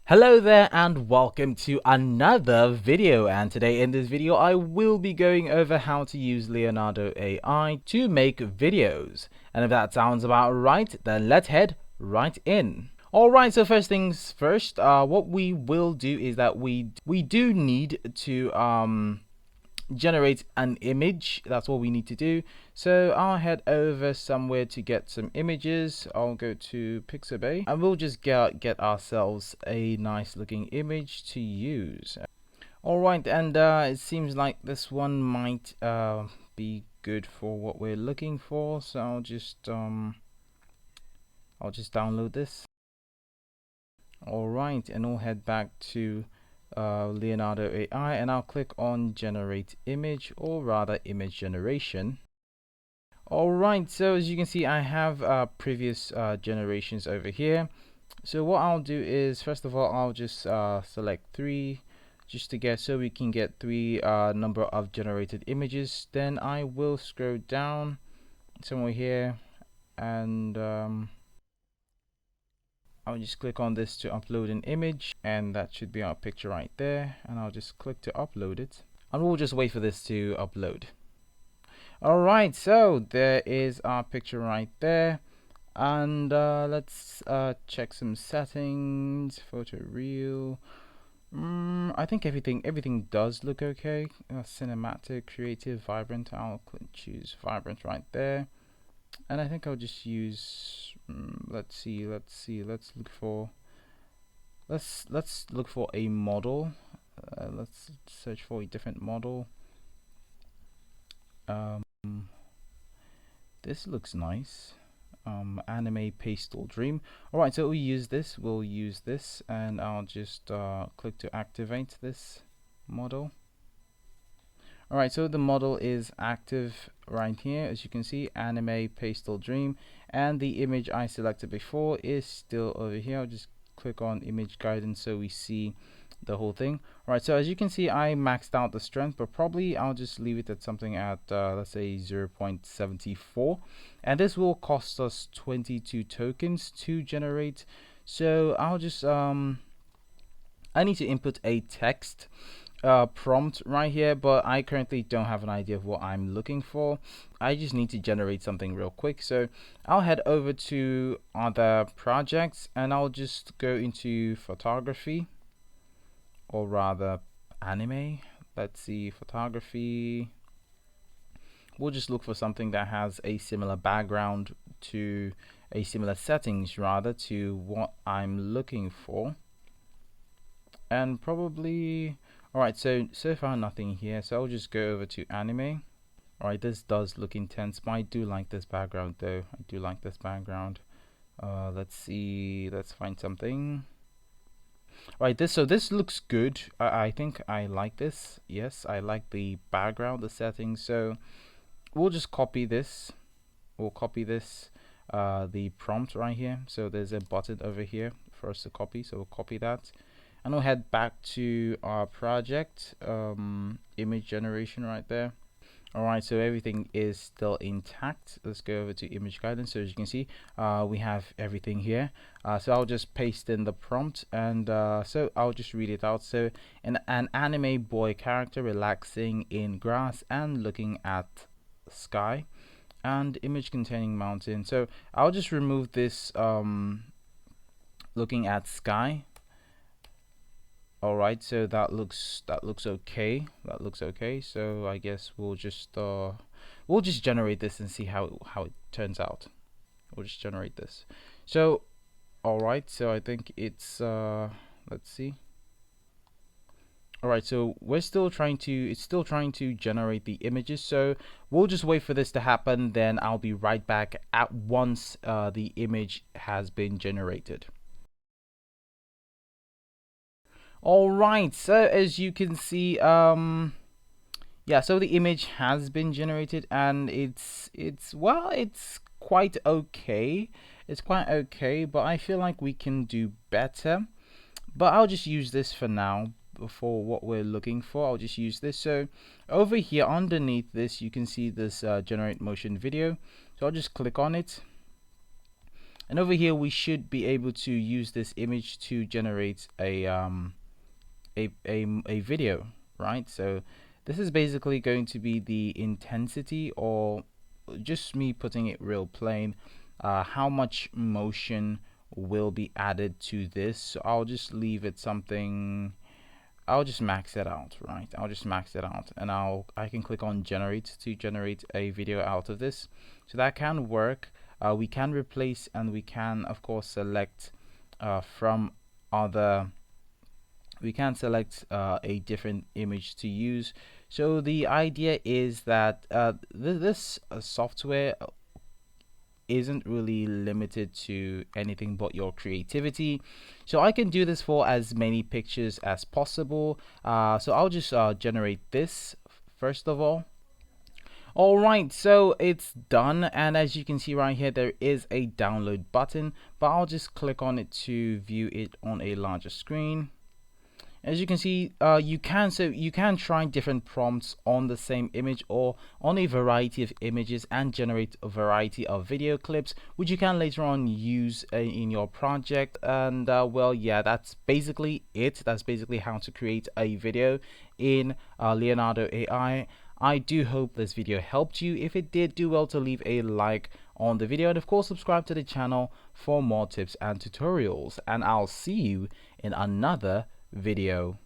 Hello there and welcome to another video, and today in this video I will be going over how to use Leonardo AI to make videos. And if that sounds about right, then let's head right in. Alright, so first things first, what we will do is that we do need to generate an image. That's what we need to do. So I'll head over somewhere to get some images. I'll go to Pixabay and we'll just get ourselves a nice looking image to use. Alright, and it seems like this one might be good for what we're looking for, so I'll just download this. Alright, and I'll head back to Leonardo AI and I'll click on generate image, or rather image generation. Alright, so as you can see I have previous generations over here. So what I'll do is, first of all, I'll just select 3 just to get, so we can get 3 number of generated images. Then I will scroll down somewhere here and I'll just click on this to upload an image, and that should be our picture right there, and I'll just click to upload it and we'll just wait for this to upload. Alright, so there is our picture right there, and let's check some settings. Photo real. I think everything does look okay. Cinematic, creative, vibrant. I'll choose vibrant right there, and I think I'll just use let's look for a model. Let's search for a different model. This looks nice. Anime pastel dream. Alright, so we'll use this, and I'll just click to activate this model. Alright, so the model is active right here, as you can see, anime pastel dream, and the image I selected before is still over here. I'll just click on image guidance so we see the whole thing. Alright, so as you can see I maxed out the strength, but probably I'll just leave it at something at let's say 0.74, and this will cost us 22 tokens to generate. So I'll just I need to input a text prompt right here, but I currently don't have an idea of what I'm looking for. I just need to generate something real quick, so I'll head over to other projects and I'll just go into photography, or rather anime. Let's see, photography. We'll just look for something that has a similar background to a similar settings rather to what I'm looking for, and probably alright, so far nothing here, so I'll just go over to anime. Alright, this does look intense, but I do like this background though. I do like this background. Let's see, let's find something. Right, this looks good. I think I like this. Yes, I like the background, the settings. So we'll just copy this. We'll copy this, the prompt right here. So there's a button over here for us to copy. So we'll copy that, and we'll head back to our project, image generation right there. Alright, so everything is still intact. Let's go over to image guidance. So as you can see, we have everything here. So I'll just paste in the prompt, and so I'll just read it out. So an anime boy character relaxing in grass and looking at sky, and image containing mountain. So I'll just remove this looking at sky. Alright, so that looks okay. That looks okay. So I guess we'll just generate this and see how it turns out. We'll just generate this. So alright, so I think it's let's see. Alright, so it's still trying to generate the images, so we'll just wait for this to happen, then I'll be right back at once the image has been generated. Alright, so as you can see, yeah, so the image has been generated, and it's quite okay. It's quite okay, but I feel like we can do better. But I'll just use this for now. For what we're looking for, I'll just use this. So over here underneath this, you can see this generate motion video. So I'll just click on it, And over here we should be able to use this image to generate a video, right? So this is basically going to be the intensity, or just me putting it real plain, how much motion will be added to this. So I'll just leave it something, I'll just max it out, right? I'll just max it out, and I can click on generate to generate a video out of this. So that can work. We can replace, and we can of course select from other, we can select a different image to use. So the idea is that this software isn't really limited to anything but your creativity. So I can do this for as many pictures as possible. So I'll just generate this first of all. Alright, so it's done, and as you can see right here, there is a download button, but I'll just click on it to view it on a larger screen. As you can see, you can try different prompts on the same image or on a variety of images and generate a variety of video clips, which you can later on use in your project. And well, yeah, that's basically it. That's basically how to create a video in Leonardo AI. I do hope this video helped you. If it did, do well to leave a like on the video, and of course subscribe to the channel for more tips and tutorials, and I'll see you in another video.